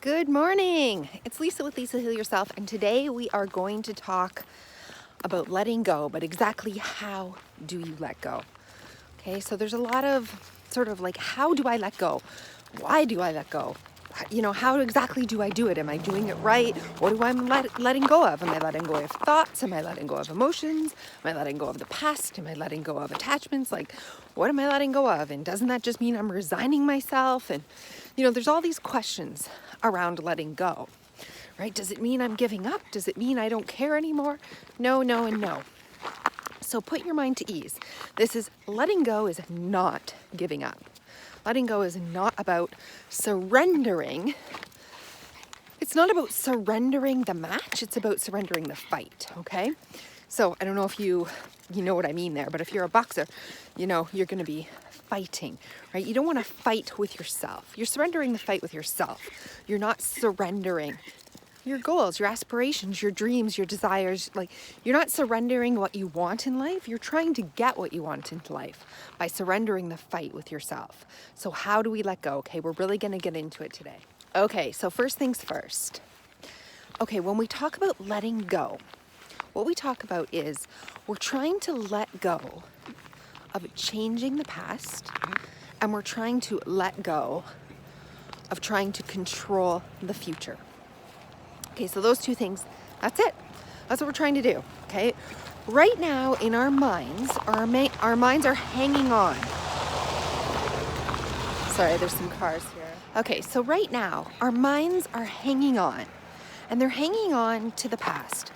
Good morning. It's Lisa with Lisa Heal Yourself, and today we are going to talk about letting go, but exactly how do you let go? Okay, so there's a lot of sort of like, how do I let go? Why do I let go? How exactly do I do it? Am I doing it right? What do I letting go of? Am I letting go of thoughts? Am I letting go of emotions? Am I letting go of the past? Am I letting go of attachments? Like, what am I letting go of? And doesn't that just mean I'm resigning myself? And, there's all these questions around letting go, right? Does it mean I'm giving up? Does it mean I don't care anymore? No, no, and no. So put your mind to ease. Letting go is not giving up. Letting go is not about surrendering. It's not about surrendering the match. It's about surrendering the fight, okay? So I don't know if you know what I mean there, but if you're a boxer, you're going to be fighting, right? You don't want to fight with yourself. You're surrendering the fight with yourself. You're not surrendering your goals, your aspirations, your dreams, your desires. Like, you're not surrendering what you want in life. You're trying to get what you want in life by surrendering the fight with yourself. So how do we let go? Okay, we're really going to get into it today. Okay, so first things first. Okay, when we talk about letting go, what we talk about is we're trying to let go of changing the past, and we're trying to let go of trying to control the future. Okay, so those two things, that's it. That's what we're trying to do, okay? Right now in our minds, our minds are hanging on. Sorry, there's some cars here. Okay, so right now, our minds are hanging on. And they're hanging on to the past.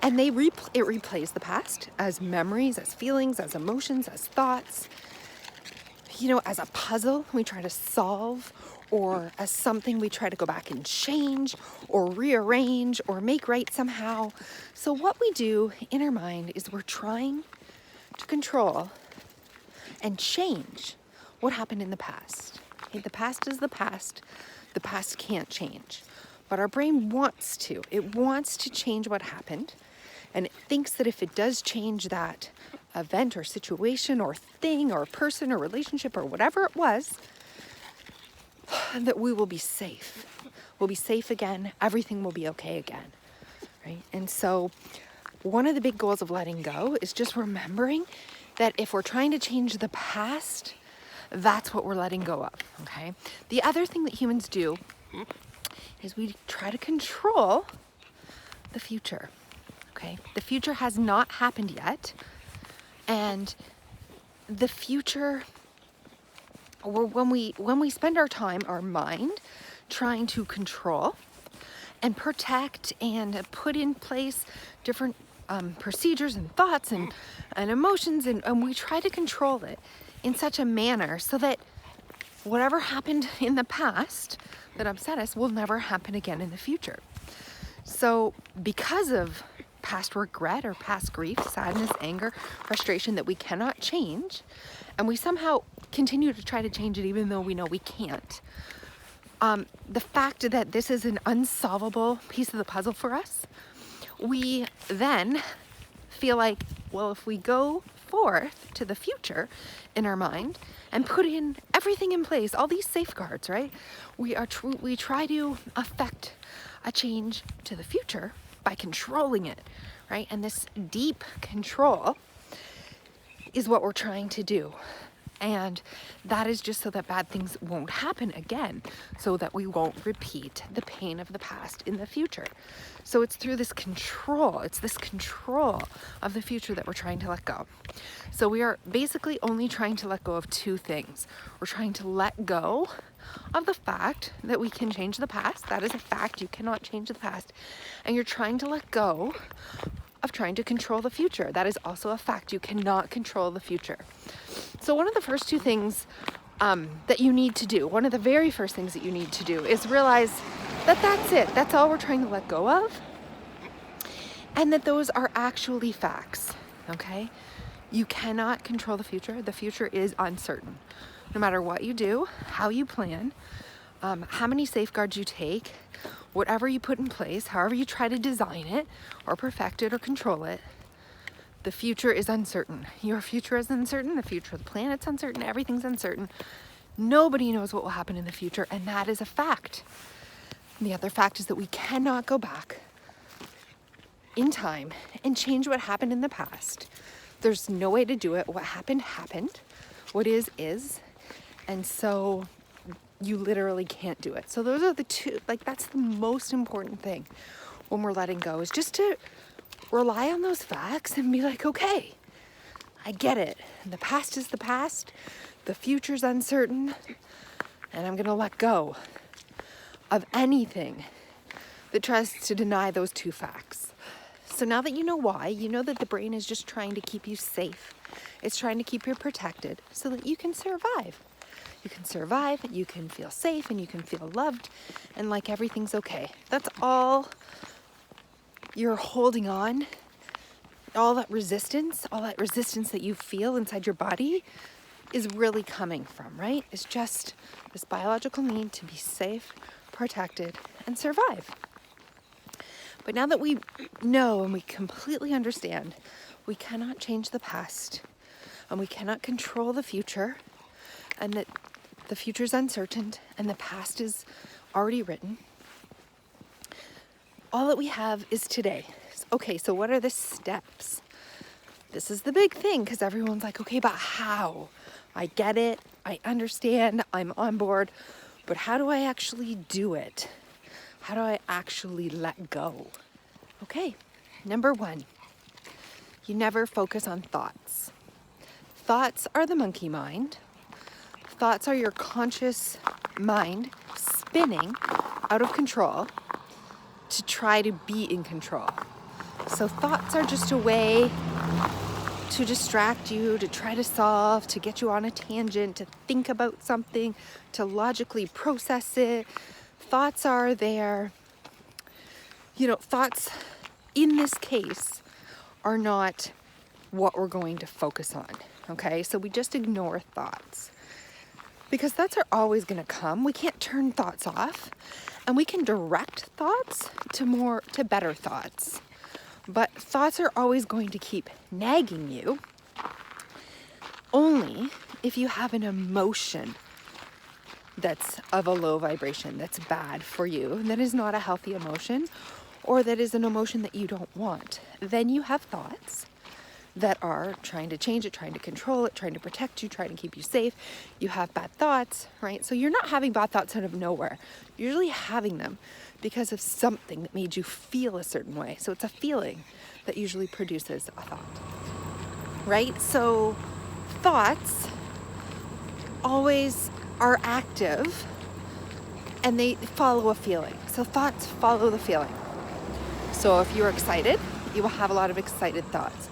And it replays the past as memories, as feelings, as emotions, as thoughts. As a puzzle we try to solve, or as something we try to go back and change or rearrange or make right somehow. So what we do in our mind is we're trying to control and change what happened in the past. Okay, the past is the past. The past can't change. But our brain wants to. It wants to change what happened. And it thinks that if it does change that event or situation or thing or person or relationship or whatever it was, that we will be safe. We'll be safe again. Everything will be okay again, right? And so one of the big goals of letting go is just remembering that if we're trying to change the past, that's what we're letting go of, okay? The other thing that humans do is we try to control the future, okay? The future has not happened yet, and the future, or when we spend our mind trying to control and protect and put in place different procedures and thoughts and emotions, and we try to control it in such a manner so that whatever happened in the past that upset us will never happen again in the future. So because of past regret or past grief, sadness, anger, frustration that we cannot change, and we somehow continue to try to change it even though we know we can't, the fact that this is an unsolvable piece of the puzzle for us, we then feel like, well, if we go forth to the future in our mind and put in everything in place, all these safeguards, right? We try to affect a change to the future by controlling it, right? And this deep control is what we're trying to do. And that is just so that bad things won't happen again, so that we won't repeat the pain of the past in the future. So it's through this control, of the future that we're trying to let go. So we are basically only trying to let go of two things. We're trying to let go of the fact that we can change the past. That is a fact. You cannot change the past. And you're trying to let go of trying to control the future. That is also a fact. You cannot control the future. So one of the first two things that you need to do, one of the very first things that you need to do is realize that that's it. That's all we're trying to let go of. And that those are actually facts, okay? You cannot control the future. The future is uncertain. No matter what you do, how you plan, how many safeguards you take, whatever you put in place, however you try to design it or perfect it or control it, the future is uncertain. Your future is uncertain. The future of the planet's uncertain. Everything's uncertain. Nobody knows what will happen in the future, and that is a fact. And the other fact is that we cannot go back in time and change what happened in the past. There's no way to do it. What happened, happened. What is. And so you literally can't do it. So those are the two, like that's the most important thing when we're letting go, is just to rely on those facts and be like, okay, I get it. The past is the past. The future's uncertain. And I'm gonna let go of anything that tries to deny those two facts. So now that you know why, you know that the brain is just trying to keep you safe. It's trying to keep you protected so that you can survive. You can survive, you can feel safe, and you can feel loved, and like everything's okay. That's all you're holding on. All that resistance that you feel inside your body is really coming from, right? It's just this biological need to be safe, protected, and survive. But now that we know and we completely understand, we cannot change the past and we cannot control the future, and that the future is uncertain and the past is already written. All that we have is today. Okay, so what are the steps? This is the big thing, because everyone's like, okay, but how? I get it, I understand, I'm on board, but how do I actually do it? How do I actually let go? Okay, number one, you never focus on thoughts. Thoughts are the monkey mind. Thoughts are your conscious mind spinning out of control to try to be in control. So thoughts are just a way to distract you, to try to solve, to get you on a tangent, to think about something, to logically process it. Thoughts are there. Thoughts in this case are not what we're going to focus on, okay? So we just ignore thoughts because thoughts are always going to come. We can't turn thoughts off, and we can direct thoughts to better thoughts. But thoughts are always going to keep nagging you only if you have an emotion that's of a low vibration, that's bad for you, that is not a healthy emotion, or that is an emotion that you don't want. Then you have thoughts that are trying to change it, trying to control it, trying to protect you, trying to keep you safe. You have bad thoughts, right? So you're not having bad thoughts out of nowhere. You're usually having them because of something that made you feel a certain way. So it's a feeling that usually produces a thought, right? So thoughts always are active and they follow a feeling. So thoughts follow the feeling. So if you're excited, you will have a lot of excited thoughts.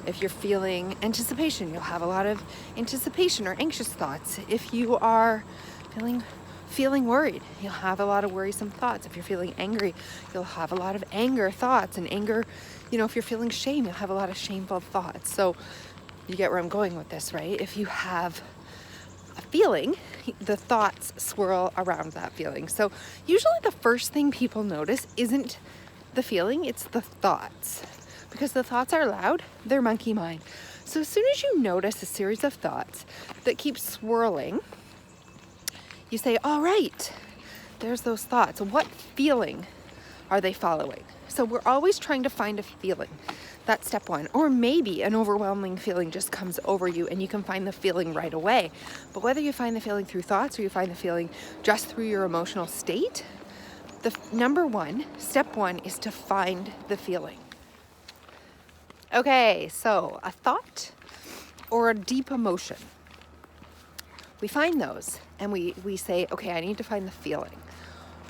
If you're feeling anticipation, you'll have a lot of anticipation or anxious thoughts. If you are feeling worried, you'll have a lot of worrisome thoughts. If you're feeling angry, you'll have a lot of anger thoughts. And anger, if you're feeling shame, you'll have a lot of shameful thoughts. So you get where I'm going with this, right? If you have a feeling, the thoughts swirl around that feeling. So usually the first thing people notice isn't the feeling, it's the thoughts. Because the thoughts are loud, they're monkey mind. So as soon as you notice a series of thoughts that keep swirling, you say, all right, there's those thoughts. What feeling are they following? So we're always trying to find a feeling. That's step one. Or maybe an overwhelming feeling just comes over you and you can find the feeling right away. But whether you find the feeling through thoughts or you find the feeling just through your emotional state, step one is to find the feeling. Okay, so a thought or a deep emotion. We find those and we say, okay, I need to find the feeling.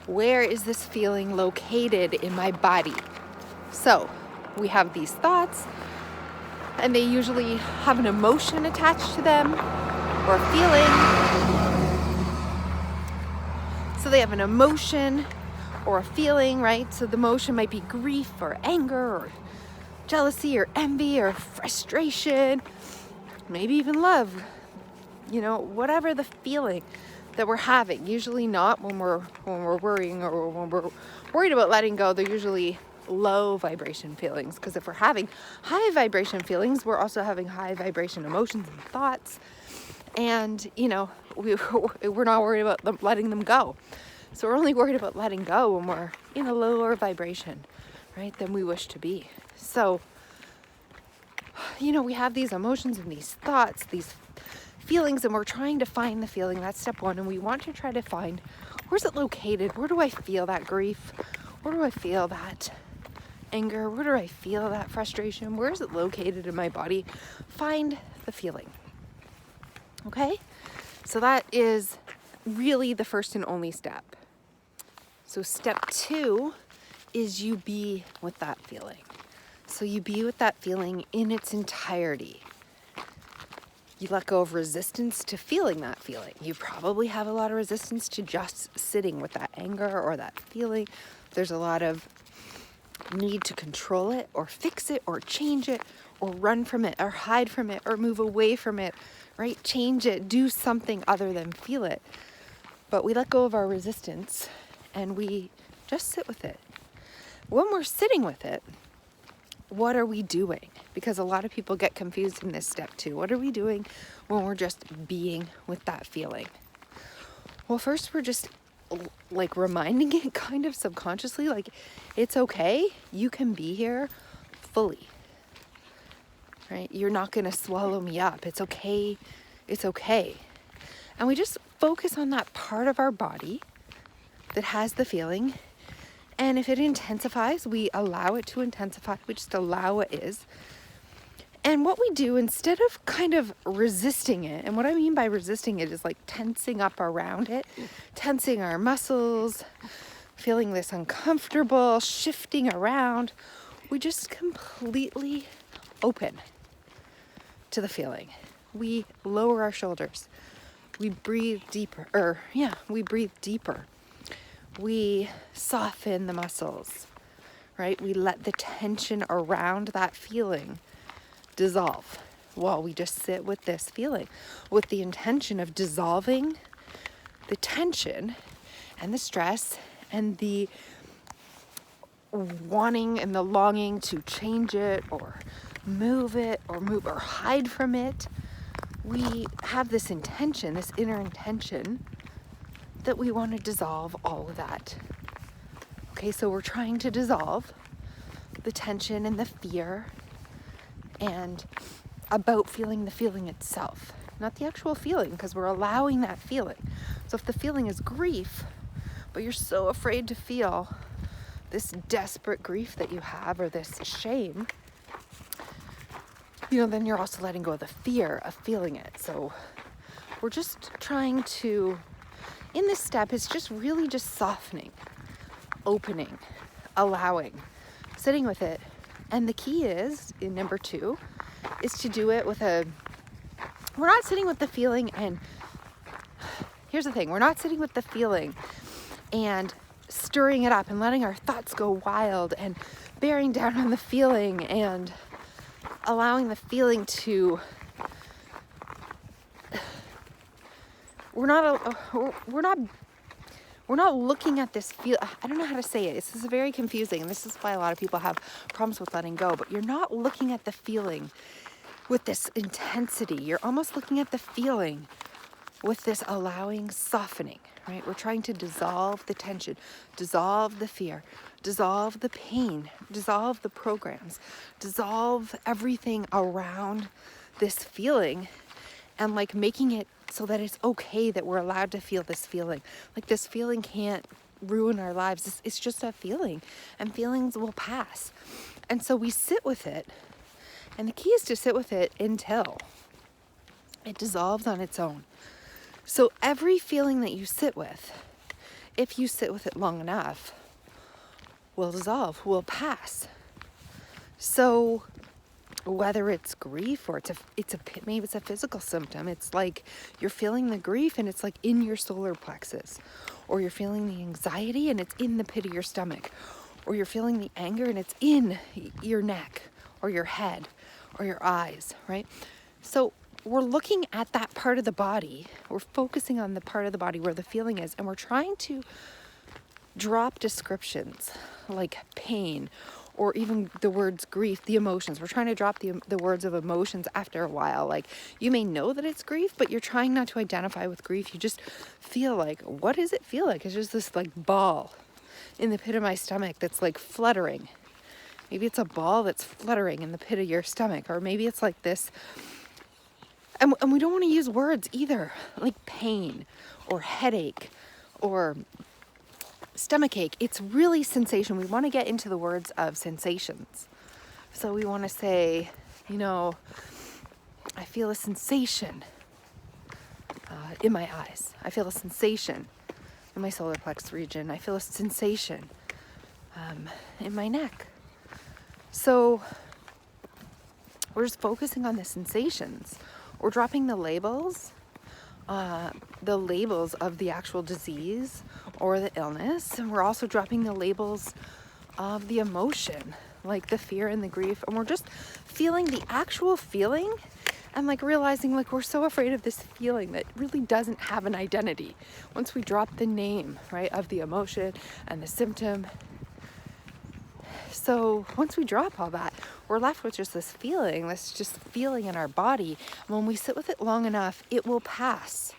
Where is this feeling located in my body? So we have these thoughts and they usually have an emotion attached to them or a feeling. So they have an emotion or a feeling, right? So the emotion might be grief or anger or jealousy or envy or frustration, maybe even love, whatever the feeling that we're having. Usually not when we're worrying or when we're worried about letting go. They're usually low vibration feelings, because if we're having high vibration feelings, we're also having high vibration emotions and thoughts, and we're not worried about letting them go. So we're only worried about letting go when we're in a lower vibration, right, than we wish to be. So, we have these emotions and these thoughts, these feelings, and we're trying to find the feeling. That's step one. And we want to try to find, where's it located? Where do I feel that grief? Where do I feel that anger? Where do I feel that frustration? Where is it located in my body? Find the feeling. Okay? So that is really the first and only step. So step 2 is you be with that feeling. So you be with that feeling in its entirety. You let go of resistance to feeling that feeling. You probably have a lot of resistance to just sitting with that anger or that feeling. There's a lot of need to control it or fix it or change it or run from it or hide from it or move away from it, right? Change it, do something other than feel it. But we let go of our resistance and we just sit with it. When we're sitting with it, what are we doing? Because a lot of people get confused in this step too. What are we doing when we're just being with that feeling? Well, first we're just like reminding it kind of subconsciously, like it's okay. You can be here fully, right? You're not going to swallow me up. It's okay. It's okay. And we just focus on that part of our body that has the feeling. And if it intensifies, we allow it to intensify. We just allow what is. And what we do, instead of kind of resisting it, and what I mean by resisting it is like tensing up around it, tensing our muscles, feeling this uncomfortable, shifting around, we just completely open to the feeling. We lower our shoulders. We breathe deeper, we breathe deeper. We soften the muscles, right? We let the tension around that feeling dissolve while we just sit with this feeling with the intention of dissolving the tension and the stress and the wanting and the longing to change it or move or hide from it. We have this intention, this inner intention that we want to dissolve all of that. Okay, so we're trying to dissolve the tension and the fear and about feeling the feeling itself, not the actual feeling, because we're allowing that feeling. So if the feeling is grief, but you're so afraid to feel this desperate grief that you have or this shame, then you're also letting go of the fear of feeling it. So we're just trying to, in this step, it's just really just softening, opening, allowing, sitting with it. And the key is, in number 2, is to do it with we're not sitting with the feeling and, here's the thing, we're not sitting with the feeling and stirring it up and letting our thoughts go wild and bearing down on the feeling and allowing the feeling to, we're not looking at this I don't know how to say it. This is very confusing. And this is why a lot of people have problems with letting go. But you're not looking at the feeling with this intensity. You're almost looking at the feeling with this allowing, softening, right? We're trying to dissolve the tension, dissolve the fear, dissolve the pain, dissolve the programs, dissolve everything around this feeling and like making it so that it's okay that we're allowed to feel this feeling. Like this feeling can't ruin our lives. It's just a feeling and feelings will pass. And so we sit with it, and the key is to sit with it until it dissolves on its own. So every feeling that you sit with, if you sit with it long enough, will dissolve, will pass. So whether it's grief or maybe it's a physical symptom, it's like you're feeling the grief and it's like in your solar plexus, or you're feeling the anxiety and it's in the pit of your stomach, or you're feeling the anger and it's in your neck or your head or your eyes, right? So we're looking at that part of the body, we're focusing on the part of the body where the feeling is, and we're trying to drop descriptions like pain or even the words grief, the emotions. We're trying to drop the words of emotions after a while. Like, you may know that it's grief, but you're trying not to identify with grief. You just feel like, what does it feel like? It's just this like ball in the pit of my stomach that's like fluttering. Maybe it's a ball that's fluttering in the pit of your stomach, or maybe it's like this. And we don't want to use words either, like pain or headache or stomachache. It's really sensation. We want to get into the words of sensations. So we want to say, I feel a sensation in my eyes. I feel a sensation in my solar plexus region. I feel a sensation in my neck. So we're just focusing on the sensations. We're dropping the labels of the actual disease or the illness. And we're also dropping the labels of the emotion, like the fear and the grief. And we're just feeling the actual feeling and like realizing like we're so afraid of this feeling that really doesn't have an identity. Once we drop the name, right, of the emotion and the symptom. So once we drop all that, we're left with just this feeling in our body. And when we sit with it long enough, it will pass.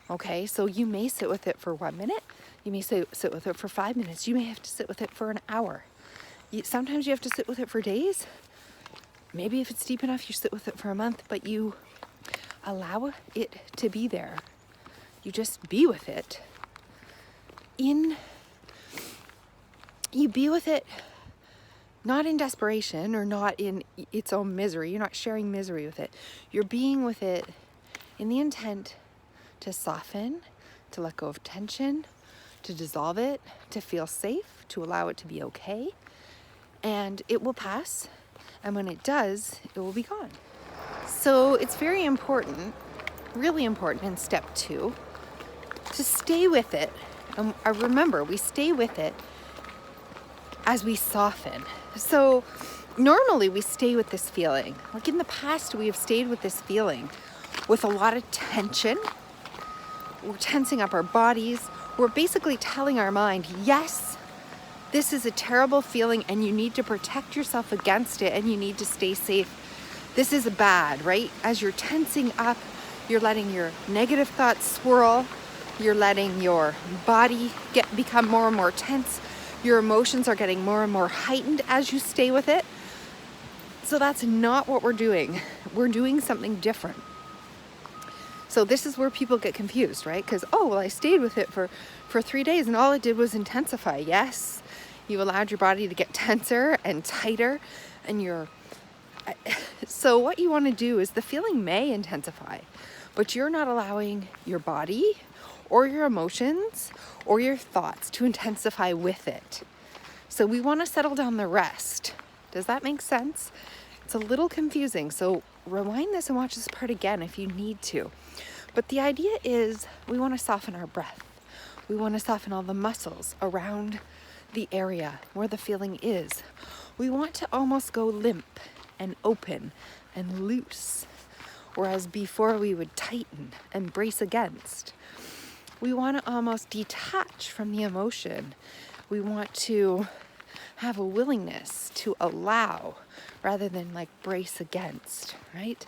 Okay, so you may sit with it for 1 minute. You may sit with it for 5 minutes. You may have to sit with it for an hour. Sometimes you have to sit with it for days. Maybe if it's deep enough, you sit with it for a month, but you allow it to be there. You just be with it. You be with it not in desperation or not in its own misery. You're not sharing misery with it. You're being with it in the intent to soften, to let go of tension, to dissolve it, to feel safe, to allow it to be okay. And it will pass. And when it does, it will be gone. So it's very important, really important in step 2, to stay with it. And remember, we stay with it as we soften. So normally we stay with this feeling. Like in the past, we have stayed with this feeling with a lot of tension. We're tensing up our bodies. We're basically telling our mind, yes, this is a terrible feeling and you need to protect yourself against it and you need to stay safe. This is bad, right? As you're tensing up, you're letting your negative thoughts swirl. You're letting your body become more and more tense. Your emotions are getting more and more heightened as you stay with it. So that's not what we're doing. We're doing something different. So this is where people get confused, right? Because, I stayed with it for 3 days and all it did was intensify. Yes, you allowed your body to get tenser and tighter and so what you want to do is the feeling may intensify, but you're not allowing your body or your emotions or your thoughts to intensify with it. So we want to settle down the rest. Does that make sense? It's a little confusing. So rewind this and watch this part again if you need to. But the idea is we want to soften our breath. We want to soften all the muscles around the area where the feeling is. We want to almost go limp and open and loose, whereas before we would tighten and brace against. We want to almost detach from the emotion. We want to have a willingness to allow rather than like brace against, right?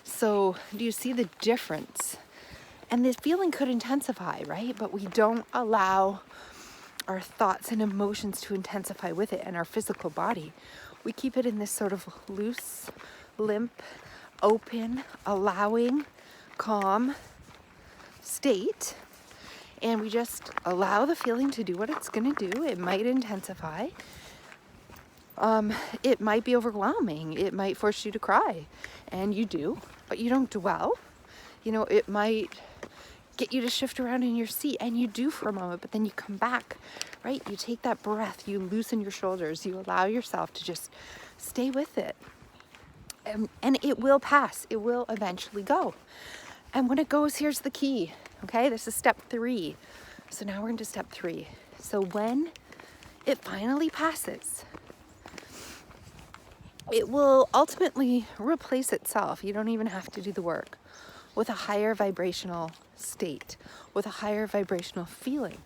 So do you see the difference? And the feeling could intensify, right? But we don't allow our thoughts and emotions to intensify with it and our physical body. We keep it in this sort of loose, limp, open, allowing, calm state. And we just allow the feeling to do what it's going to do. It might intensify. It might be overwhelming. It might force you to cry. And you do, but you don't dwell. It might get you to shift around in your seat, and you do for a moment, but then you come back, right? You take that breath, you loosen your shoulders, you allow yourself to just stay with it. And it will pass. It will eventually go. And when it goes, here's the key. Okay, this is step 3. So now we're into step 3. So when it finally passes, it will ultimately replace itself. You don't even have to do the work, with a higher vibrational state, with a higher vibrational feeling.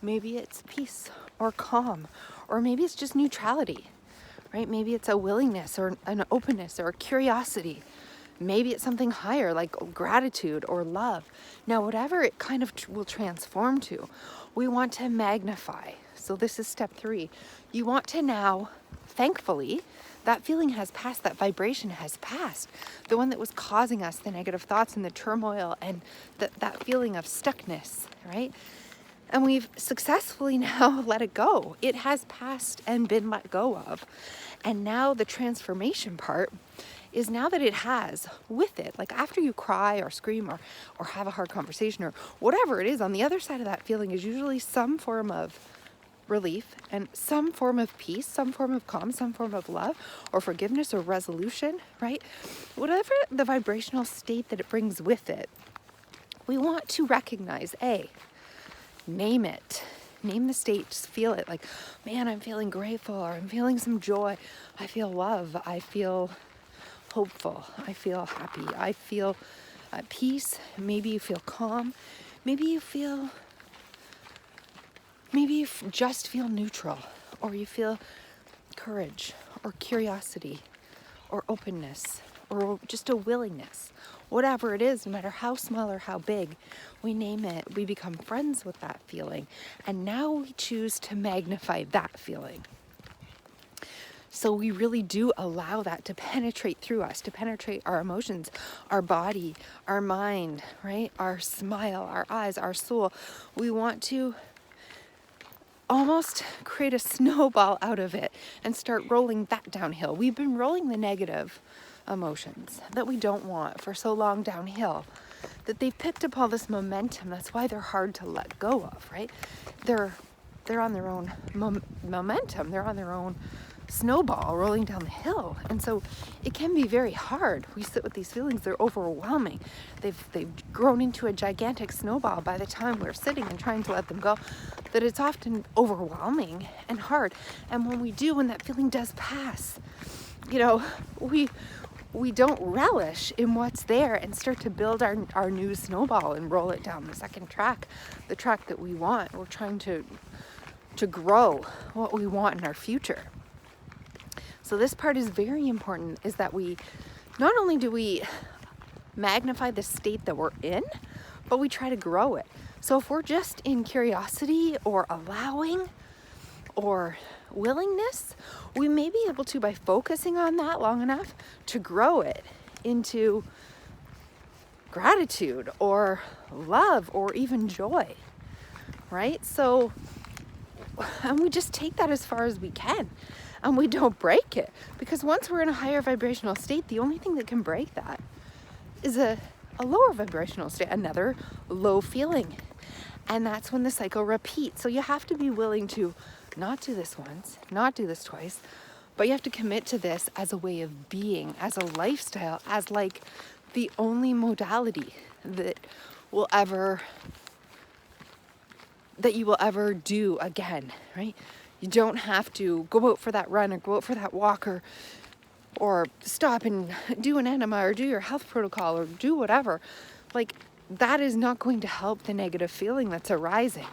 Maybe it's peace or calm, or maybe it's just neutrality, right? Maybe it's a willingness or an openness or a curiosity. Maybe it's something higher like gratitude or love. Now, whatever it kind of will transform to, we want to magnify. So this is step 3. You want to now, thankfully, that feeling has passed, that vibration has passed. The one that was causing us the negative thoughts and the turmoil and that feeling of stuckness, right? And we've successfully now let it go. It has passed and been let go of. And now the transformation part is now that it has with it, like after you cry or scream or have a hard conversation or whatever it is, on the other side of that feeling is usually some form of relief and some form of peace, some form of calm, some form of love or forgiveness or resolution, right? Whatever the vibrational state that it brings with it, we want to recognize, name it. Name the state, just feel it. Like, man, I'm feeling grateful, or I'm feeling some joy. I feel love. I feel hopeful. I feel happy. I feel at peace. Maybe you feel calm. Maybe you just feel neutral, or you feel courage or curiosity or openness or just a willingness. Whatever it is, no matter how small or how big, we name it, we become friends with that feeling. And now we choose to magnify that feeling. So we really do allow that to penetrate through us, to penetrate our emotions, our body, our mind, right? Our smile, our eyes, our soul. We want to almost create a snowball out of it and start rolling that downhill. We've been rolling the negative emotions that we don't want for so long downhill that they've picked up all this momentum. That's why they're hard to let go of, right? They're on their own momentum. They're on their own snowball rolling down the hill. And so it can be very hard. We sit with these feelings, they're overwhelming. They've grown into a gigantic snowball by the time we're sitting and trying to let them go, that it's often overwhelming and hard. And when that feeling does pass, we don't relish in what's there and start to build our new snowball and roll it down the second track, the track that we want. We're trying to grow what we want in our future. So this part is very important, is that we not only do we magnify the state that we're in, but we try to grow it. So if we're just in curiosity or allowing or willingness, we may be able to, by focusing on that long enough, to grow it into gratitude or love or even joy, right? So, and we just take that as far as we can. And we don't break it, because once we're in a higher vibrational state, the only thing that can break that is a lower vibrational state, another low feeling. And that's when the cycle repeats. So you have to be willing to not do this once, not do this twice, but you have to commit to this as a way of being, as a lifestyle, as like the only modality that you will ever do again, right? You don't have to go out for that run or go out for that walk or stop and do an enema or do your health protocol or do whatever. Like, that is not going to help the negative feeling that's arising.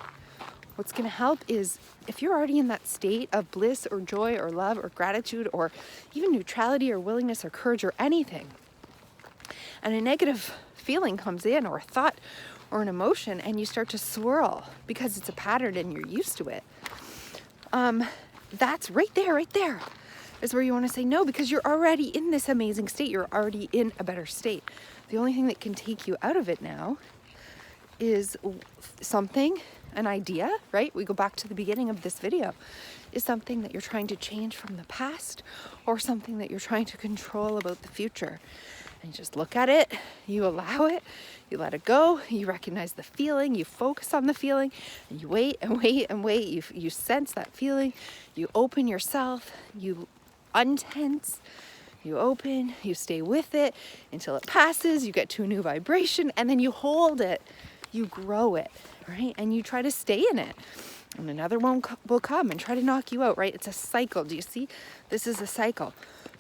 What's going to help is if you're already in that state of bliss or joy or love or gratitude or even neutrality or willingness or courage or anything, and a negative feeling comes in, or a thought or an emotion, and you start to swirl because it's a pattern and you're used to it, that's right there is where you want to say no, because you're already in this amazing state. You're already in a better state. The only thing that can take you out of it now is something, an idea, right? We go back to the beginning of this video, is something that you're trying to change from the past or something that you're trying to control about the future. And you just look at it, you allow it, you let it go, you recognize the feeling, you focus on the feeling, and you wait and wait and wait. You sense that feeling, you open yourself, you untense, you open, you stay with it until it passes, you get to a new vibration, and then you hold it, you grow it, right? And you try to stay in it. And another one will come and try to knock you out, right? It's a cycle. Do you see? This is a cycle.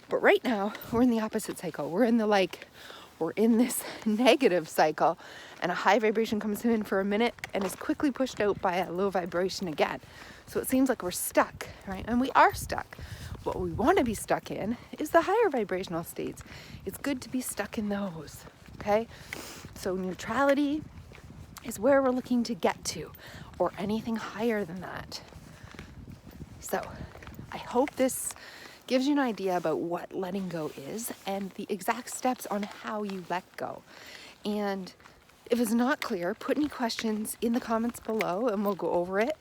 But right now, we're in the opposite cycle. We're in this negative cycle, and a high vibration comes in for a minute and is quickly pushed out by a low vibration again. So it seems like we're stuck, right? And we are stuck. What we want to be stuck in is the higher vibrational states. It's good to be stuck in those, okay? So neutrality is where we're looking to get to, or anything higher than that. So I hope this gives you an idea about what letting go is and the exact steps on how you let go. And if it's not clear, put any questions in the comments below and we'll go over it.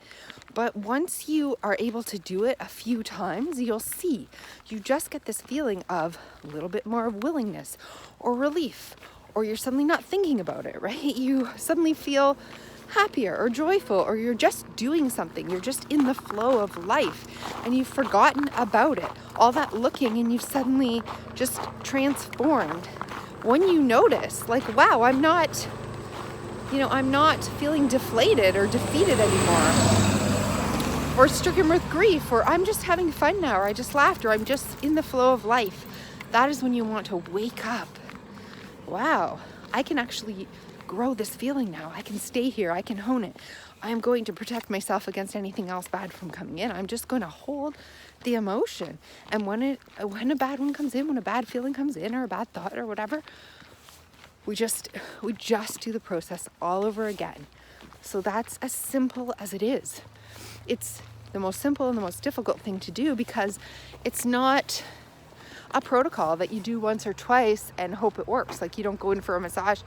But once you are able to do it a few times, you'll see you just get this feeling of a little bit more of willingness or relief, or you're suddenly not thinking about it, right? You suddenly feel happier or joyful, or you're just doing something. You're just in the flow of life and you've forgotten about it. All that looking, and you've suddenly just transformed. When you notice, like, wow, I'm not feeling deflated or defeated anymore, or stricken with grief, or I'm just having fun now, or I just laughed, or I'm just in the flow of life. That is when you want to wake up. Wow, I can actually grow this feeling now. I can stay here. I can hone it. I'm going to protect myself against anything else bad from coming in. I'm just going to hold the emotion. And when a bad one comes in, when a bad feeling comes in, or a bad thought or whatever, we just do the process all over again. So that's as simple as it is. It's the most simple and the most difficult thing to do, because it's not a protocol that you do once or twice and hope it works. Like, you don't go in for a massage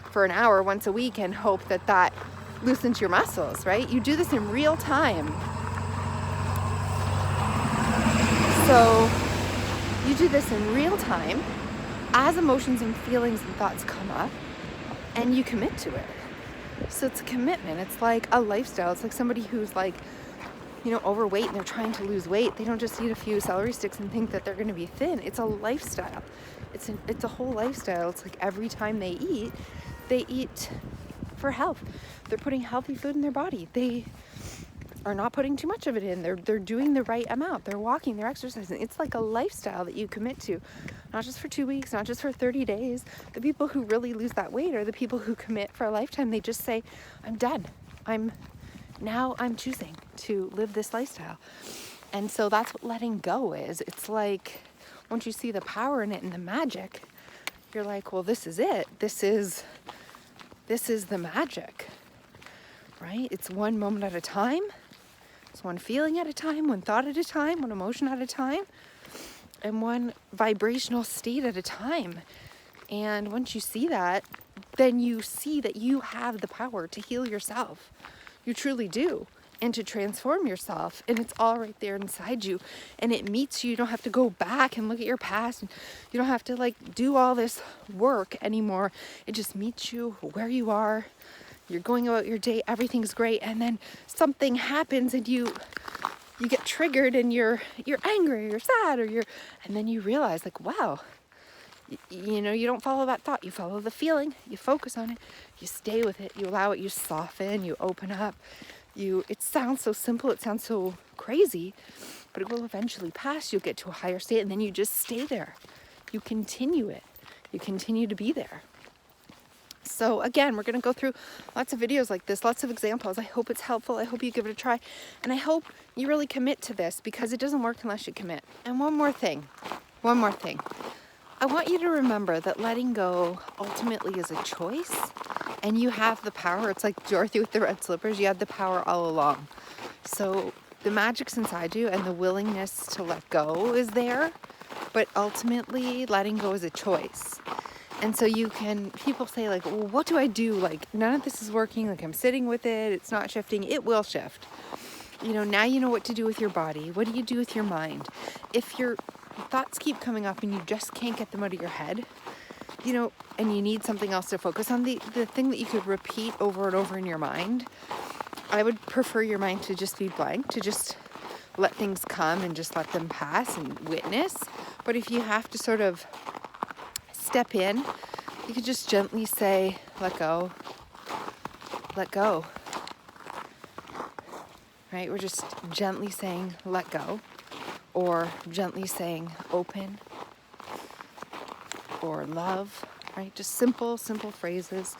for an hour once a week and hope that loosens your muscles, right? You do this in real time. So you do this in real time as emotions and feelings and thoughts come up, and you commit to it. So it's a commitment. It's like a lifestyle. It's like somebody who's like, overweight and they're trying to lose weight. They don't just eat a few celery sticks and think that they're going to be thin. It's a lifestyle. It's a whole lifestyle. It's like every time they eat for health. They're putting healthy food in their body. They are not putting too much of it in. They're doing the right amount. They're walking, they're exercising. It's like a lifestyle that you commit to, not just for 2 weeks, not just for 30 days. The people who really lose that weight are the people who commit for a lifetime. They just say, I'm done. I'm choosing to live this lifestyle. And so that's what letting go is. It's like, once you see the power in it and the magic, you're like, well, this is it. This is the magic, right? It's one moment at a time. It's one feeling at a time, one thought at a time, one emotion at a time, and one vibrational state at a time. And once you see that, then you see that you have the power to heal yourself. You truly do. And to transform yourself. And it's all right there inside you. And it meets you. You don't have to go back and look at your past. And you don't have to do all this work anymore. It just meets you where you are. You're going about your day. Everything's great. And then something happens and you get triggered and you're angry, or you're sad, and then you realize, wow, you don't follow that thought. You follow the feeling. You focus on it. You stay with it. You allow it. You soften. You open up. It sounds so simple. It sounds so crazy, but it will eventually pass. You'll get to a higher state, and then you just stay there. You continue it. You continue to be there. So again, we're going to go through lots of videos like this, lots of examples. I hope it's helpful. I hope you give it a try. And I hope you really commit to this, because it doesn't work unless you commit. And one more thing. I want you to remember that letting go ultimately is a choice, and you have the power. It's like Dorothy with the red slippers. You had the power all along. So the magic's inside you, and the willingness to let go is there, but ultimately letting go is a choice. And so people say well, what do I do? None of this is working. I'm sitting with it. It's not shifting. It will shift. Now you know what to do with your body. What do you do with your mind? If your thoughts keep coming up and you just can't get them out of your head, and you need something else to focus on, the thing that you could repeat over and over in your mind, I would prefer your mind to just be blank, to just let things come and just let them pass and witness. But if you have to sort of step in, you could just gently say, let go, right? We're just gently saying, let go, or gently saying, open, or love, right? Just simple phrases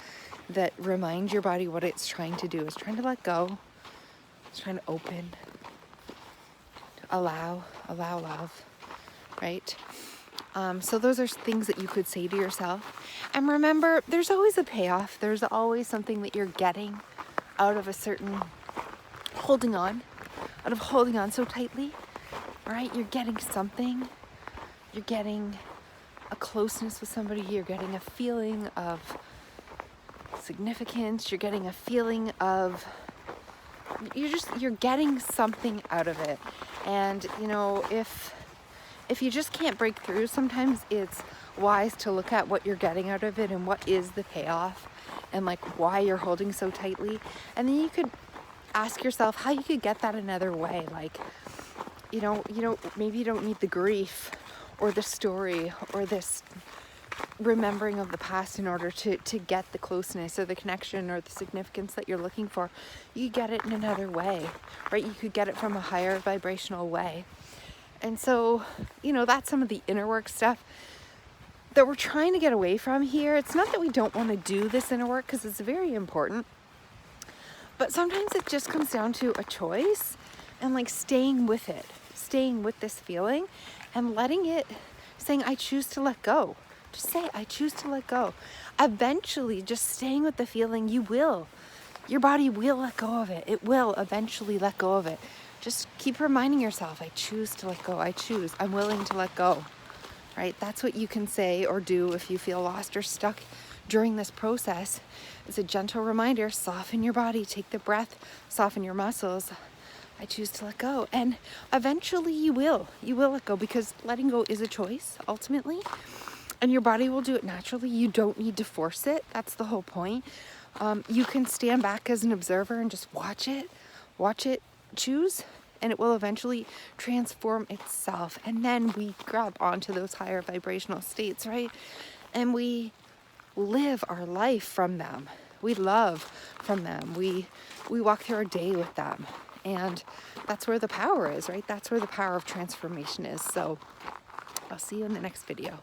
that remind your body what it's trying to do. It's trying to let go. It's trying to open, to allow love. right? So those are things that you could say to yourself. And remember, there's always a payoff. There's always something that you're getting out of a certain holding on, out of holding on so tightly, right? You're getting something. You're getting a closeness with somebody. You're getting a feeling of significance. You're getting a feeling of, you're getting something out of it. And, you know, if you just can't break through, sometimes it's wise to look at what you're getting out of it and what is the payoff and like why you're holding so tightly. And then you could ask yourself how you could get that another way. Like, you know, maybe you don't need the grief or the story or this remembering of the past in order to get the closeness or the connection or the significance that you're looking for. You get it in another way, right? You could get it from a higher vibrational way. And so, you know, that's some of the inner work stuff that we're trying to get away from here. It's not that we don't want to do this inner work, because it's very important, but sometimes it just comes down to a choice and like staying with it, staying with this feeling and letting it, saying, I choose to let go. Just say, I choose to let go. Eventually, just staying with the feeling, your body will let go of it. It will eventually let go of it. Just keep reminding yourself, I choose to let go. I choose. I'm willing to let go, right? That's what you can say or do if you feel lost or stuck during this process. It's a gentle reminder, soften your body, take the breath, soften your muscles. I choose to let go. And eventually you will let go, because letting go is a choice ultimately. And your body will do it naturally. You don't need to force it. That's the whole point. You can stand back as an observer and just watch it choose, and it will eventually transform itself. And then we grab onto those higher vibrational states, right? And we live our life from them. We love from them. We walk through our day with them. And that's where the power is, right? That's where the power of transformation is. So I'll see you in the next video.